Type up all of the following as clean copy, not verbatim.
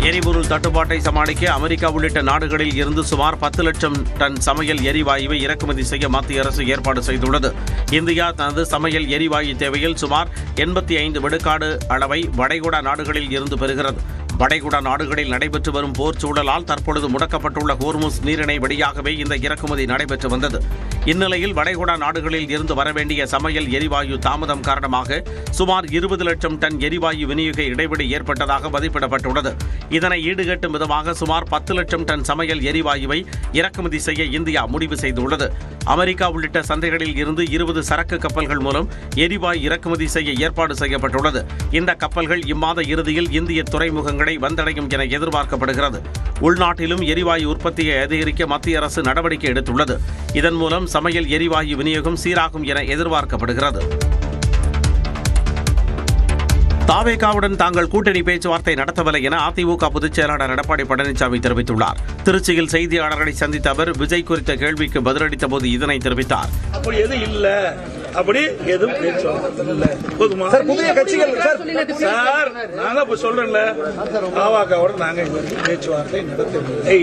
எரிபொருள் தட்டுப்பாட்டை சமாளிக்க அமெரிக்கா உள்ளிட்ட நாடுகளில் இருந்து சுமார் 10 லட்சம் டன் சமையல் எரிவாயுவை இறக்குமதி செய்ய மத்திய அரசு ஏற்பாடு செய்துள்ளது. இந்தியா தனது சமையல் எரிவாயு தேவையில் சுமார் 85 விழுக்காடு அளவை வளைகுடா நாடுகளில் இருந்து பெறுகிறது. வளைகுடா நாடுகளில் நடைபெற்று வரும் போர் சூழலால் தற்பொழுது முடக்கப்பட்டுள்ள ஹோர்முஸ் நீரிணை வழியாகவே இந்த இறக்குமதி நடைபெற்று வந்தது. இந்நிலையில் வளைகுடா நாடுகளில் இருந்து வரவேண்டிய சமையல் எரிவாயு தாமதம் காரணமாக சுமார் 20 லட்சம் டன் எரிவாயு விநியோக இடைவெளி ஏற்பட்டதாக மதிப்பிடப்பட்டுள்ளது. இதனை ஈடுகட்டும் விதமாக சுமார் 10 லட்சம் டன் சமையல் எரிவாயுவை இறக்குமதி செய்ய இந்தியா முடிவு செய்துள்ளது. அமெரிக்கா உள்ளிட்ட சந்தைகளில் இருந்து 20 சரக்கு கப்பல்கள் மூலம் எரிவாயு இறக்குமதி செய்ய ஏற்பாடு செய்யப்பட்டுள்ளது. இந்த கப்பல்கள் இம்மாத இறுதியில் இந்திய துறைமுகங்களை வந்தடையும் என எதிர்பார்க்கப்படுகிறது. உள்நாட்டிலும் எரிவாயு உற்பத்தியை அதிகரிக்க மத்திய அரசு நடவடிக்கை எடுத்துள்ளது. இதன் மூலம் சமையல் எரிவாயு விநியோகம் சீராகும் என எதிர்பார்க்கப்படுகிறது. தாவேகாவுடன் தாங்கள் கூட்டணி பேச்சுவார்த்தை நடத்தவில்லை என அதிமுக பொதுச் செயலாளர் எடப்பாடி பழனிசாமி தெரிவித்துள்ளார். திருச்சியில் செய்தியாளர்களை சந்தித்த அவர் விஜய் குறித்த கேள்விக்கு பதிலளித்த போது இதனை தெரிவித்தார். அப்படி எதுவும் இல்ல, அப்படி எதுவும் பேச்சுவார்த்தை இல்ல. போதுமா புதிய கட்சிகள் சார், நான் இப்ப சொல்றேன்ல, தாவேகாவோட நாங்க பேச்சுவார்த்தை நடத்தவில்லை.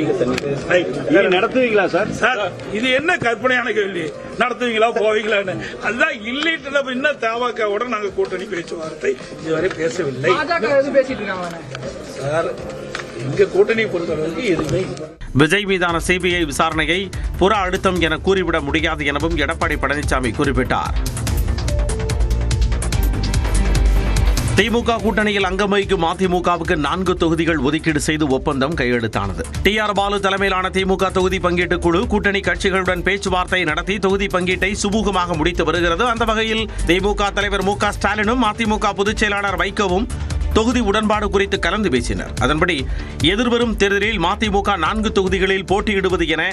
நடத்துவீங்களா சார்? சார், இது என்ன கற்பனையான கேள்வி? நடத்துவீங்களா போவீங்களான்னு? அதுதான் இல்லைட்டு இன்னும் தாவேகாவோட நாங்க கூட்டணி பேச்சுவார்த்தை இதுவரை பேசவில்லை சார். எங்க கூட்டணி பொறுத்தவரைக்கும் எதுவுமே விஜய் மீதான சிபிஐ விசாரணையை புற அழுத்தம் என கூறிவிட முடியாது எனவும் எடப்பாடி பழனிசாமி குறிப்பிட்டார். திமுக கூட்டணியில் அங்கம் வகிக்கும் அதிமுகவுக்கு 4 தொகுதிகள் ஒதுக்கீடு செய்து ஒப்பந்தம் கையெழுத்தானது. டி.ஆர். பாலு தலைமையிலான திமுக தொகுதி பங்கீட்டு குழு கூட்டணி கட்சிகளுடன் பேச்சுவார்த்தை நடத்தி தொகுதி பங்கீட்டை சுமூகமாக முடித்து வருகிறது. அந்த வகையில் திமுக தலைவர் மு.க. ஸ்டாலினும் அதிமுக பொதுச் செயலாளர் வைகோவும் தொகுதி உடன்பாடு குறித்து கலந்து பேசினர். அதன்படி எதிர்வரும் தேர்தலில் மதிமுக 4 தொகுதிகளில் போட்டியிடுவது என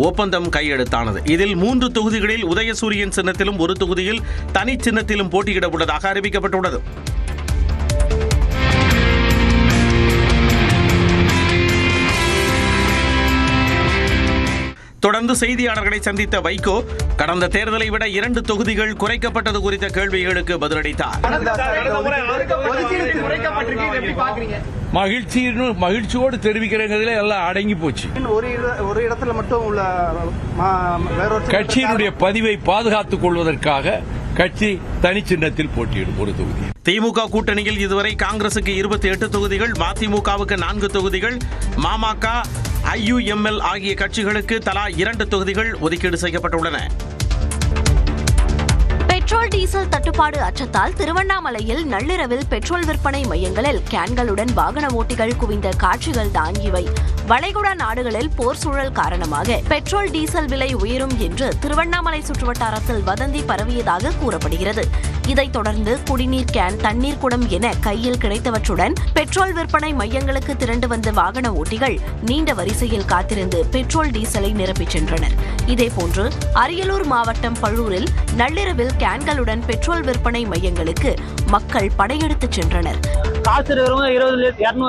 ஒப்பந்தம் கையெழுத்தானது. இதில் 3 தொகுதிகளில் உதயசூரியன் சின்னத்திலும் 1 தொகுதியில் தனி சின்னத்திலும் போட்டியிட உள்ளதாக அறிவிக்கப்பட்டுள்ளது. தொடர்ந்து செய்தியாளர்களை சந்தித்த வைகோ கடந்த தேர்தலை விட 2 தொகுதிகள் குறைக்கப்பட்டது குறித்த கேள்விகளுக்கு பதிலளித்தார். மகிழ்ச்சியோடு தெரிவிக்கிறதுல எல்லாம் அடங்கி போச்சு. ஒரு இடத்துல மட்டும் உள்ள கட்சியினுடைய பதிவை பாதுகாத்துக் கொள்வதற்காக கட்சி தனி சின்னத்தில் போட்டியிடும் 1 தொகுதி. திமுக கூட்டணியில் இதுவரை காங்கிரசுக்கு 28 தொகுதிகள், மதிமுகவுக்கு 4 தொகுதிகள், மாமக, IUML ஆகிய கட்சிகளுக்கு தலா 2 தொகுதிகள் ஒதுக்கீடு செய்யப்பட்டுள்ளன. பெட்ரோல் டீசல் தட்டுப்பாடு அச்சத்தால் திருவண்ணாமலையில் நள்ளிரவில் பெட்ரோல் விற்பனை மையங்களில் கேன்களுடன் வாகன ஓட்டிகள் குவிந்த காட்சிகள் தான் இவை. வளைகுடா நாடுகளில் போர் சூழல் காரணமாக பெட்ரோல் டீசல் விலை உயரும் என்று திருவண்ணாமலை சுற்றுவட்டாரத்தில் வதந்தி பரவியதாக கூறப்படுகிறது. இதைத் தொடர்ந்து குடிநீர் கேன், தண்ணீர் குடம் என கையில் கிடைத்தவற்றுடன் பெட்ரோல் விற்பனை மையங்களுக்கு திரண்டு வந்த வாகன ஓட்டிகள் நீண்ட வரிசையில் காத்திருந்து பெட்ரோல் டீசலை நிரப்பிச் சென்றனர். இதேபோன்று அரியலூர் மாவட்டம் பழூரில் நள்ளிரவில் கேன்களுடன் பெட்ரோல் விற்பனை மையங்களுக்கு மக்கள் படையெடுத்துச் சென்றனர். காசு இருக்கிறவங்க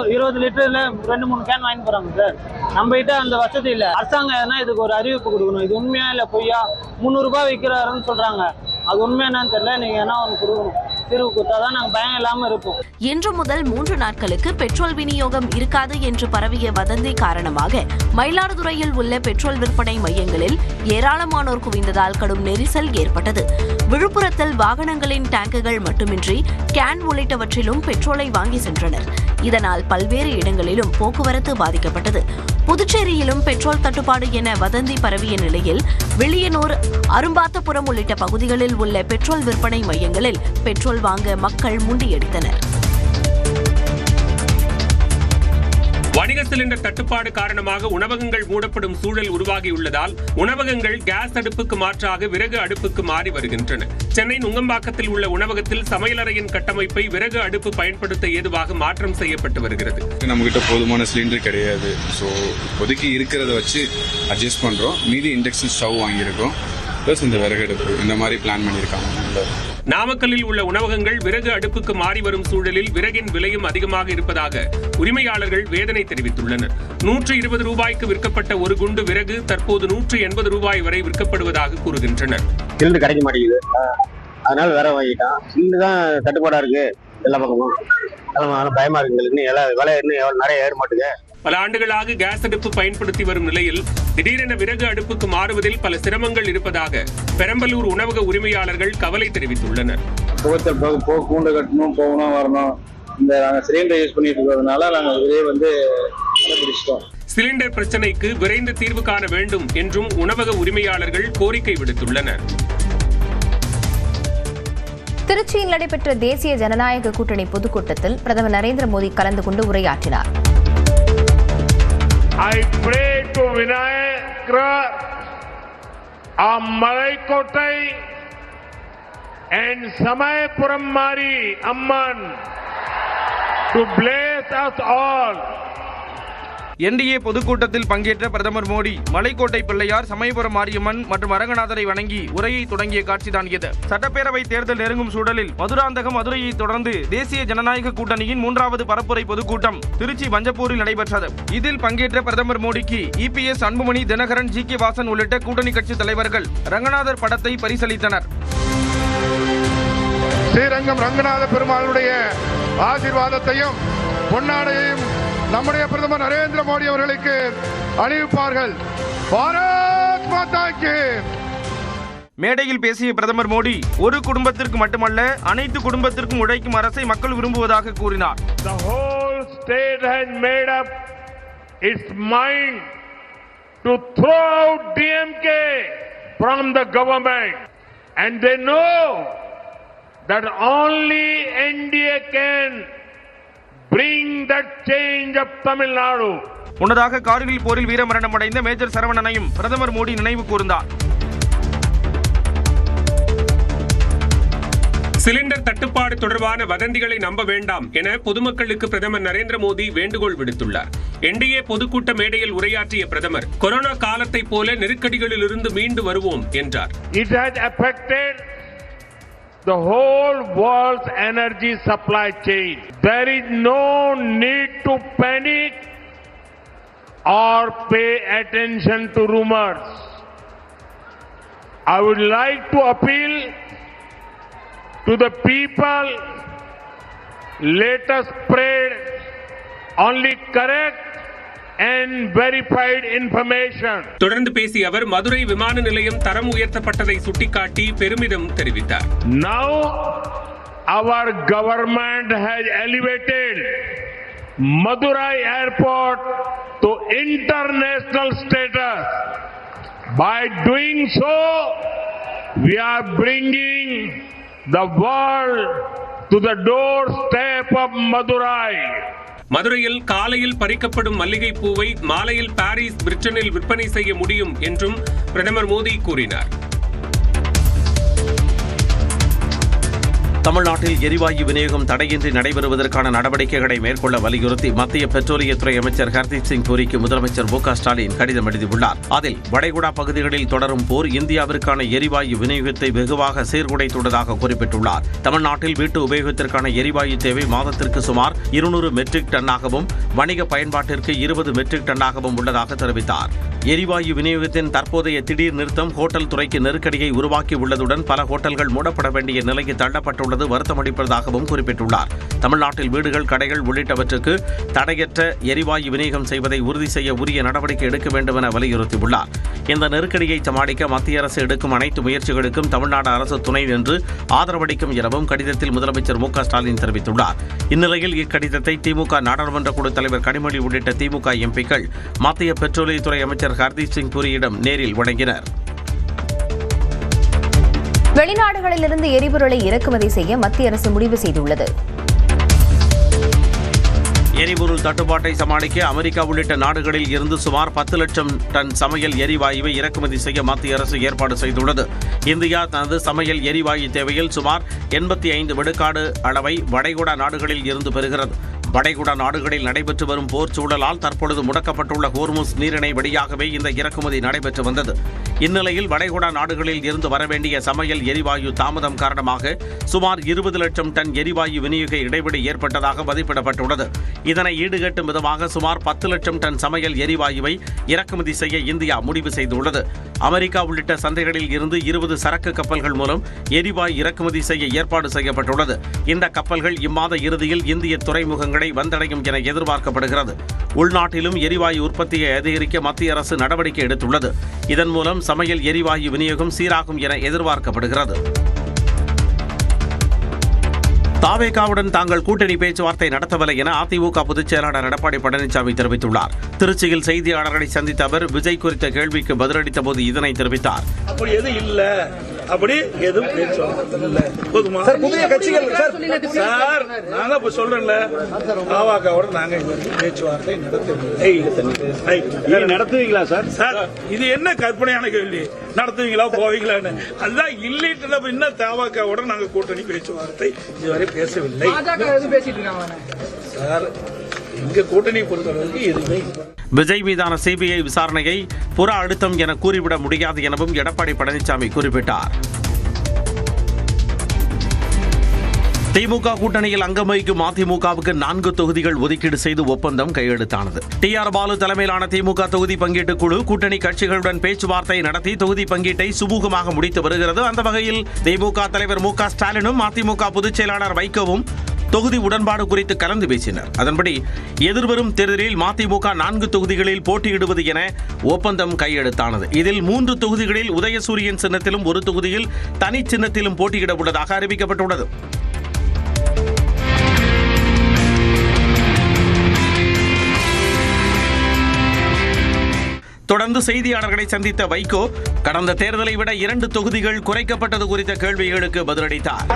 20 லிட்டர்ல 2-3 கேன் வாங்கி போறாங்க சார். நம்ம கிட்ட அந்த வசதி இல்ல. அரசாங்கம் இதுக்கு ஒரு அறிவிப்பு கொடுக்கணும். இது உண்மையா இல்ல பொய்யா? 300 ரூபாய் விற்கிறாருன்னு சொல்றாங்க. அது உண்மையானு தெரியல. நீங்க என்ன ஒன்று கொடுக்கணும், தீர்வு கொடுத்தாதான் நாங்க பயம் இல்லாம இருப்போம். இன்று முதல் 3 நாட்களுக்கு பெட்ரோல் விநியோகம் இருக்காது என்று பரவிய வதந்தி காரணமாக மயிலாடுதுறையில் உள்ள பெட்ரோல் விற்பனை மையங்களில் ஏராளமானோர் குவிந்ததால் கடும் நெரிசல் ஏற்பட்டது. விழுப்புரத்தில் வாகனங்களின் டேங்குகள் மட்டுமின்றி கேன் உள்ளிட்டவற்றிலும் பெட்ரோலை வாங்கி சென்றனர். இதனால் பல்வேறு இடங்களிலும் போக்குவரத்து பாதிக்கப்பட்டது. புதுச்சேரியிலும் பெட்ரோல் தட்டுப்பாடு என வதந்தி பரவிய நிலையில் வில்லியனூர், அரும்பாத்தபுரம் உள்ளிட்ட பகுதிகளில் உள்ள பெட்ரோல் விற்பனை மையங்களில் பெட்ரோல் வாங்க மக்கள் முண்டியடித்தனர். வணிக சிலிண்டர் தட்டுப்பாடு காரணமாக உணவகங்கள் மூடப்படும் சூழல் உருவாகியுள்ளதால் உணவகங்கள் கேஸ் அடுப்புக்கு மாற்றாக விறகு அடுப்புக்கு மாறி வருகின்றன. சென்னை நுங்கம்பாக்கத்தில் உள்ள உணவகத்தில் சமையலறையின் கட்டமைப்பை விறகு அடுப்பு பயன்படுத்த ஏதுவாக மாற்றம் செய்யப்பட்டு வருகிறது. நம்ம கிட்ட போதுமான சிலிண்டர் கிடையாது. ஸோ இப்போதைக்கு இருக்கிறத வச்சு அட்ஜஸ்ட் பண்றோம். மீதி இண்டக்ஷன் ஸ்டவ் வாங்கியிருக்கோம். பிளஸ் இந்த விறகு அடுப்பு இந்த மாதிரி பிளான் பண்ணியிருக்காங்க. நாமக்கல்லில் உள்ள உணவகங்கள் விறகு அடுப்புக்கு மாறி வரும் சூழலில் விறகின் விலையும் அதிகமாக இருப்பதாக உரிமையாளர்கள் வேதனை தெரிவித்துள்ளனர். 120 ரூபாய்க்கு விற்கப்பட்ட 1 குண்டு விறகு தற்போது 180 ரூபாய் வரை விற்கப்படுவதாக கூறுகின்றனர். சிலிண்டர் கிடைக்க மாட்டேங்குது, அதனால வேற வாங்கிட்டான். சிலிண்டர் தான் தட்டுப்பாடா இருக்கு. எல்லா பக்கமும் பயமா இருக்கு. இன்னும் விலை இன்னும் நிறைய ஏற மாட்டுங்க. பல ஆண்டுகளாக கேஸ் அடுப்பு பயன்படுத்தி வரும் நிலையில் திடீரென விறகு அடுப்புக்கு மாறுவதில் பல சிரமங்கள் இருப்பதாக பெரம்பலூர் உணவக உரிமையாளர்கள் கவலை தெரிவித்துள்ளனர். கூண்டு கட்டணும், போகணும், வரணும். இந்த சிலிண்டர் யூஸ் பண்ணிட்டு இருக்கிறதுனால நாங்கள் இதே பிடிச்சிட்டோம். சிலிண்டர் பிரச்சனைக்கு விரைந்து தீர்வு காண வேண்டும் என்றும் உணவக உரிமையாளர்கள் கோரிக்கை விடுத்துள்ளனர். திருச்சியில் நடைபெற்ற தேசிய ஜனநாயக கூட்டணி பொதுக்கூட்டத்தில் பிரதமர் நரேந்திர மோடி கலந்து கொண்டு உரையாற்றினார். I pray to Vinayakra, Malaikottai and Samayapuram Mari Amman to bless us all. NDA பொதுக்கூட்டத்தில் பங்கேற்ற பிரதமர் மோடி மலைக்கோட்டை பிள்ளையார், சமயபுரம் மாரியம்மன் மற்றும் அரங்கநாதரை வணங்கி உரையை தொடங்கிய காட்சிதான் இது. சட்டப்பேரவை தேர்தல் நெருங்கும் சூழலில் மதுராந்தகம் மதுரையை தொடர்ந்து தேசிய ஜனநாயக கூட்டணியின் 3வது பரப்புரை பொதுக்கூட்டம் திருச்சி பஞ்சப்பூரில் நடைபெற்றது. இதில் பங்கேற்ற பிரதமர் மோடிக்கு EPS, அன்புமணி, தினகரன், GK வாசன் உள்ளிட்ட கூட்டணி கட்சி தலைவர்கள் ரங்கநாதர் படத்தை பரிசளித்தனர். ஸ்ரீரங்கம் ரங்கநாத பெருமாளுடைய ஆசீர்வாதத்தையும் பொன்னாடையையும் நம்முடைய பிரதமர் நரேந்திர மோடி அவர்களுக்கு அணிவிப்பார்கள். பாரத் மாதா கி. மேடையில் பேசிய பிரதமர் மோடி ஒரு குடும்பத்திற்கு மட்டுமல்ல அனைத்து குடும்பத்திற்கும் உழைக்கும் அரசை மக்கள் விரும்புவதாக கூறினார். The whole state has made up its mind to throw out DMK from the government and they know that only NDA can bring that change of Tamil Nadu. முன்னதாக கார்கில் போரில் வீரமரணம் அடைந்த மேஜர் சரவணனையும் பிரதமர் மோடி நினைவு கூர்ந்தார். சிலிண்டர் தட்டுப்பாடு தொடர்பான வதந்திகளை நம்ப வேண்டாம் என பொதுமக்களுக்கு பிரதமர் நரேந்திர மோடி வேண்டுகோள் விடுத்துள்ளார். NDA பொதுக்கூட்ட மேடையில் உரையாற்றிய பிரதமர் கொரோனா காலத்தை போல நெருக்கடிகளிலிருந்து மீண்டு வருவோம் என்றார். It has affected the whole world's energy supply chain. There is no need to panic or pay attention to rumors. I would like to appeal to the people, let us spread only correct and verified information. தொடர்ந்து பேசிய அவர் மதுரை விமான நிலையம் தரம் உயர்த்தப்பட்டதை சுட்டிக்காட்டி பெருமிதம் தெரிவித்தார். Now our government has elevated Madurai airport to international status. By doing so, we are bringing the world to the doorstep of Madurai. மதுரையில் காலையில் பறிக்கப்படும் மல்லிகை பூவை மாலையில் பாரிஸ், பிரிட்டனில் விற்பனை செய்ய முடியும் என்றும் பிரதமர் மோடி கூறினார். தமிழ்நாட்டில் எரிவாயு விநியோகம் தடையின்றி நடைபெறுவதற்கான நடவடிக்கைகளை மேற்கொள்ள வலியுறுத்தி மத்திய பெட்ரோலியத்துறை அமைச்சர் ஹர்தீப் சிங் பூரிக்கு முதலமைச்சர் மு க ஸ்டாலின் கடிதம் எழுதியுள்ளார். அதில் வளைகுடா பகுதிகளில் தொடரும் போர் இந்தியாவிற்கான எரிவாயு விநியோகத்தை வெகுவாக சீர்குலைத்துள்ளதாக குறிப்பிட்டுள்ளார். தமிழ்நாட்டில் வீட்டு உபயோகத்திற்கான எரிவாயு தேவை மாதத்திற்கு சுமார் 200 மெட்ரிக் டன்னாகவும் வணிக பயன்பாட்டிற்கு 20 மெட்ரிக் டன்னாகவும் உள்ளதாக தெரிவித்தார். எரிவாயு விநியோகத்தின் தற்போதைய திடீர் நிறுத்தம் ஹோட்டல் துறைக்கு நெருக்கடியை உருவாக்கி உள்ளதுடன் பல ஹோட்டல்கள் மூடப்பட வேண்டிய நிலைக்கு தள்ளப்பட்டுள்ளது வருத்தமளிப்பதாகவும் குறிப்பிட்டுள்ளார். தமிழ்நாட்டில் வீடுகள், கடைகள் உள்ளிட்டவற்றுக்கு தடையற்ற எரிவாயு விநியோகம் செய்வதை உறுதி செய்ய உரிய நடவடிக்கை எடுக்க வேண்டும் என வலியுறுத்தியுள்ளார். இந்த நெருக்கடியை சமாளிக்க மத்திய அரசு எடுக்கும் அனைத்து முயற்சிகளுக்கும் தமிழ்நாடு அரசு துணை நின்று ஆதரவளிக்கும் எனவும் கடிதத்தில் முதலமைச்சர் மு க ஸ்டாலின் தெரிவித்துள்ளார். இந்நிலையில் இக்கடிதத்தை திமுக நாடாளுமன்ற குழு தலைவர் கனிமொழி உள்ளிட்ட திமுக எம்பிக்கள் மத்திய பெட்ரோலியத்துறை அமைச்சர் ஹர்தீப் சிங் பூரியிடம் நேரில் வழங்கினர். வெளிநாடுகளிலிருந்து எரிபொருளை இறக்குமதி செய்ய மத்திய அரசு முடிவு செய்துள்ளது. எரிபொருள் தட்டுப்பாட்டை சமாளிக்க அமெரிக்கா உள்ளிட்ட நாடுகளில் இருந்து சுமார் 10 லட்சம் டன் சமையல் எரிவாயுவை இறக்குமதி செய்ய மத்திய அரசு ஏற்பாடு செய்துள்ளது. இந்தியா தனது சமையல் எரிவாயு தேவையில் சுமார் 85 விழுக்காடு அளவை வளைகுடா நாடுகளில் இருந்து பெறுகிறது. வளைகுடா நாடுகளில் நடைபெற்று வரும் போர் சூழலால் தற்பொழுது முடக்கப்பட்டுள்ள ஹோர்முஸ் நீரிணை வழியாகவே இந்த இறக்குமதி நடைபெற்று வந்தது. இந்நிலையில் வளைகுடா நாடுகளில் இருந்து வரவேண்டிய சமையல் எரிவாயு தாமதம் காரணமாக சுமார் 20 லட்சம் டன் எரிவாயு விநியோக இடைவெளி ஏற்பட்டதாக மதிப்பிடப்பட்டுள்ளது. இதனை ஈடுகட்டும் விதமாக சுமார் 10 லட்சம் டன் சமையல் எரிவாயுவை இறக்குமதி செய்ய இந்தியா முடிவு செய்துள்ளது. அமெரிக்கா உள்ளிட்ட சந்தைகளில் இருந்து 20 சரக்கு கப்பல்கள் மூலம் எரிவாயு இறக்குமதி செய்ய ஏற்பாடு செய்யப்பட்டுள்ளது. இந்த கப்பல்கள் இம்மாத இறுதியில் இந்திய துறைமுகங்களை வந்தடையும் என எதிர்பார்க்கப்படுகிறது. உள்நாட்டிலும் எரிவாயு உற்பத்தியை அதிகரிக்க மத்திய அரசு நடவடிக்கை எடுத்துள்ளது. இதன் மூலம் சமையல் எரிவாயு விநியோகம் சீராகும் என எதிர்பார்க்கப்படுகிறது. தாவேகாவுடன் தாங்கள் கூட்டணி பேச்சுவார்த்தை நடத்தவில்லை என அதிமுக பொதுச் செயலாளர் எடப்பாடி பழனிசாமி தெரிவித்துள்ளார். திருச்சியில் செய்தியாளர்களை சந்தித்த அவர் விஜய் குறித்த கேள்விக்கு பதிலளித்த போது இதனை தெரிவித்தார். அப்படி எதுவும் இல்ல, அப்படி எதுவும் பேச்சுவார்த்தை போதுமா? புதிய கட்சிகள் சார் நான் தான் இப்ப சொல்றேன்ல, பாமகவோட நாங்க பேச்சுவார்த்தை நடத்துவீங்களா சார்? சார் இது என்ன கற்பனையான கேள்வி? நடத்துவீங்களா போவீங்களான்னு அதுதான் இல்லைட்டு இன்னும் பாமகவோட நாங்க கூட்டணி பேச்சுவார்த்தை இதுவரை பேசவில்லை சார். எங்க கூட்டணி பொறுத்தளவுக்கு எதுவுமே விஜய் மீதான சிபிஐ விசாரணையை புற அழுத்தம் என கூறிவிட முடியாது எனவும் எடப்பாடி பழனிசாமி குறிப்பிட்டார். திமுக கூட்டணியில் அங்கம் வகிக்கும் அதிமுகவுக்கு 4 தொகுதிகள் ஒதுக்கீடு செய்து ஒப்பந்தம் கையெழுத்தானது. டி.ஆர். பாலு தலைமையிலான திமுக தொகுதி பங்கீட்டு குழு கூட்டணி கட்சிகளுடன் பேச்சுவார்த்தை நடத்தி தொகுதி பங்கீட்டை சுமூகமாக முடித்து வருகிறது. அந்த வகையில் திமுக தலைவர் மு.க. ஸ்டாலினும் அதிமுக பொதுச் செயலாளர் வைகோவும் தொகுதி உடன்பாடு குறித்து கலந்து பேசினர். அதன்படி எதிர்வரும் தேர்தலில் மதிமுக 4 தொகுதிகளில் போட்டியிடுவது என ஒப்பந்தம் கையெழுத்தானது. இதில் 3 தொகுதிகளில் உதயசூரியன் சின்னத்திலும் 1 தொகுதியில் தனி சின்னத்திலும் போட்டியிட உள்ளதாக அறிவிக்கப்பட்டுள்ளது. தொடர்ந்து செய்தியாளர்களை சந்தித்த வைகோ கடந்த தேர்தலை விட 2 தொகுதிகள் குறைக்கப்பட்டது குறித்த கேள்விகளுக்கு பதிலளித்தார்.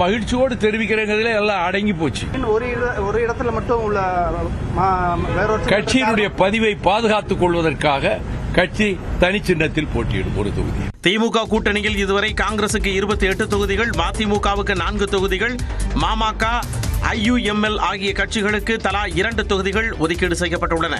மகிழ்ச்சியோடு தெரிவிக்கிறதுல எல்லாம் அடங்கி போச்சு. ஒரு இடத்துல மட்டும் உள்ள கட்சியினுடைய பதிவை பாதுகாத்துக் கொள்வதற்காக கட்சி தனி சின்னத்தில் போட்டியிடும் 1 தொகுதி. திமுக கூட்டணியில் இதுவரை காங்கிரசுக்கு 28 தொகுதிகள், மதிமுகவுக்கு 4 தொகுதிகள், மாமக, IUML ஆகிய கட்சிகளுக்கு தலா 2 தொகுதிகள் ஒதுக்கீடு செய்யப்பட்டுள்ளன.